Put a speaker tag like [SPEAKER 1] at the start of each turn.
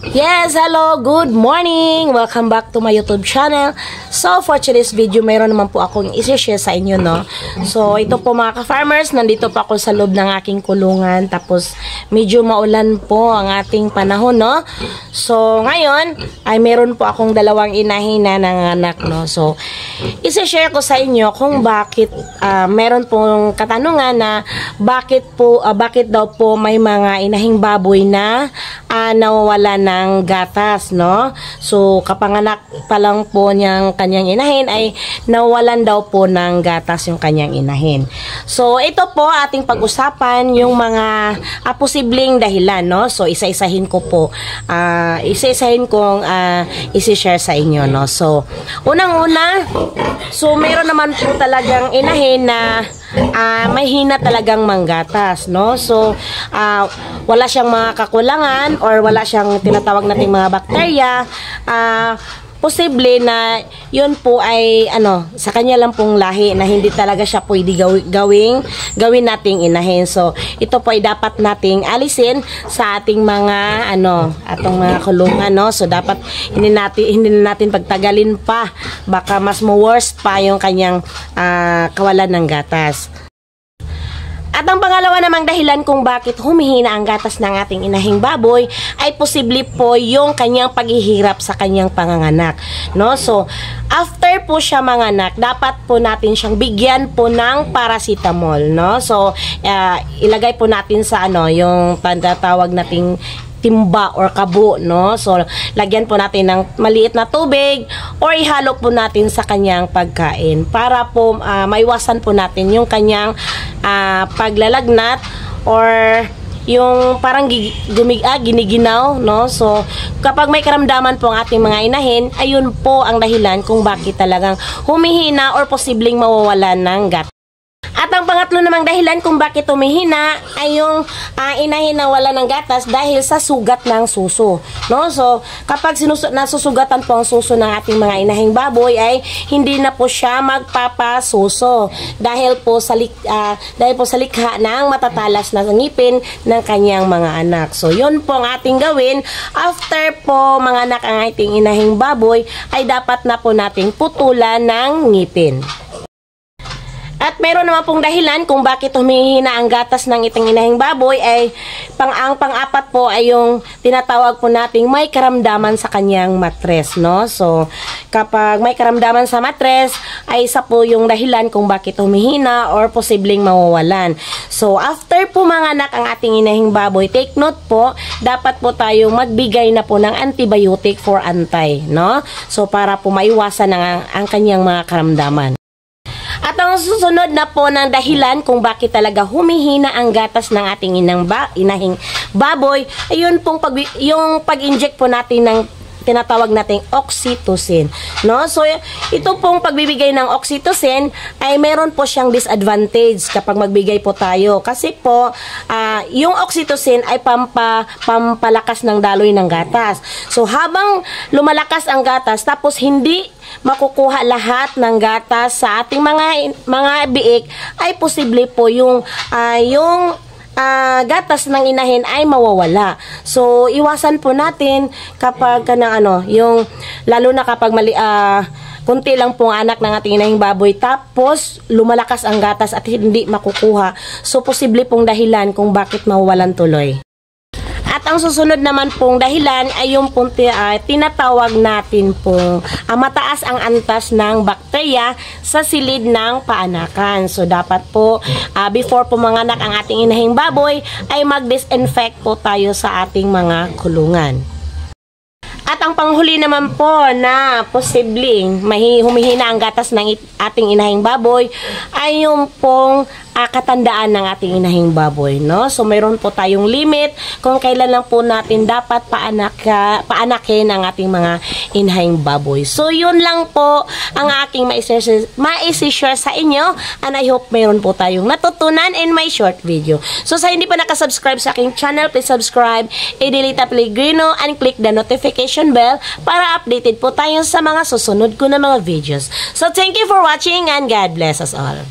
[SPEAKER 1] Yes, hello, good morning! Welcome back to my YouTube channel. So, for today's video, mayroon naman po akong isi-share sa inyo, no? So, ito po mga ka-farmers, nandito po ako sa loob ng aking kulungan. Tapos, medyo maulan po ang ating panahon, no? So, ngayon, ay meron po akong dalawang inahin na nanganak, no? So, isi-share ko sa inyo kung bakit meron pong katanungan na bakit daw po may mga inahing baboy na nawawala ng gatas, no? So, kapanganak pa lang po niyang kanyang inahin ay nawalan daw po ng gatas yung kanyang inahin. So, ito po ating pag-usapan yung mga posibleng dahilan, no? So, isa-isahin ko po. Isa-isahin kong isi-share sa inyo, no? So, unang-una, so, meron naman po talagang inahin na may hina talagang manggatas, no? So, wala siyang mga kakulangan or wala siyang tinatawag nating mga bakterya. Posible na yun po ay sa kanya lang pong lahi na hindi talaga siya pwede gawin nating inahin. So, ito po ay dapat nating alisin sa ating mga atong mga kulungan, no? So, dapat hindi natin pagtagalin pa, baka mas worst pa yung kanyang kawalan ng gatas. At ang pangalawa namang dahilan kung bakit humihina ang gatas ng ating inahing baboy ay posible po yung kanyang paghihirap sa kanyang panganganak, no? So, after po siya manganak, dapat po natin siyang bigyan po ng paracetamol, no? So, ilagay po natin sa yung tinatawag nating timba or kabo, no? So, lagyan po natin ng maliit na tubig or ihalo po natin sa kanyang pagkain para po maiwasan po natin yung kanyang paglalagnat or yung parang giniginaw, no? So, kapag may karamdaman po ang ating mga inahin, ayun po ang dahilan kung bakit talagang humihina or posibleng mawawalan ng gatas. At ang pangatlo namang dahilan kung bakit humihina ay yung inahin na wala ng gatas dahil sa sugat ng suso, no? So, kapag nasusugatan po ang suso ng ating mga inahing baboy ay hindi na po siya magpapasuso dahil po sa likha ng matatalas na ngipin ng kanyang mga anak. So, yun po ang ating gawin after po manganak ang ating inahing baboy ay dapat na po nating putulan ng ngipin. At meron naman pong dahilan kung bakit humihina ang gatas ng iting inahing baboy ay ang pang-apat po ay yung tinatawag po nating may karamdaman sa kanyang matres, no? So, kapag may karamdaman sa matres ay isa po yung dahilan kung bakit humihina or posibleng mawawalan. So, after po manganak ang ating inahing baboy, take note po, dapat po tayong magbigay na po ng antibiotic for antay, no? So, para po maiwasan ang kanyang mga karamdaman. At ang susunod na po ng dahilan kung bakit talaga humihina ang gatas ng ating inahing baboy, ay yun pong yung pag-inject po natin ng tinatawag nating oxytocin, no? So, ito pong pagbibigay ng oxytocin ay meron po siyang disadvantage kapag magbigay po tayo. Kasi po, yung oxytocin ay pampalakas ng daloy ng gatas. So, habang lumalakas ang gatas, tapos hindi makukuha lahat ng gatas sa ating mga biik, ay posible po yung gatas ng inahin ay mawawala. So, iwasan po natin kapag lalo na kapag kunti lang pong anak ng ating inahing baboy tapos lumalakas ang gatas at hindi makukuha. So, posible pong dahilan kung bakit mawawalan tuloy. At ang susunod naman pong dahilan ay yung tinatawag natin pong mataas ang antas ng bakterya sa silid ng paanakan. So, dapat po before po manganak ang ating inahing baboy ay mag-disinfect po tayo sa ating mga kulungan. At ang panghuli naman po na posibleng humihina ang gatas ng ating inahing baboy ay yung pong katandaan ng ating inahing baboy, no? So, mayroon po tayong limit kung kailan lang po natin dapat paanakin ang ating mga inahing baboy. So, yun lang po ang aking ma-share sa inyo, and I hope mayroon po tayong natutunan in my short video. So, sa hindi pa nakasubscribe sa aking channel, please subscribe, i-delete Pellegrino, and click the notification bell para updated po tayo sa mga susunod ko na mga videos. So, thank you for watching and God bless us all.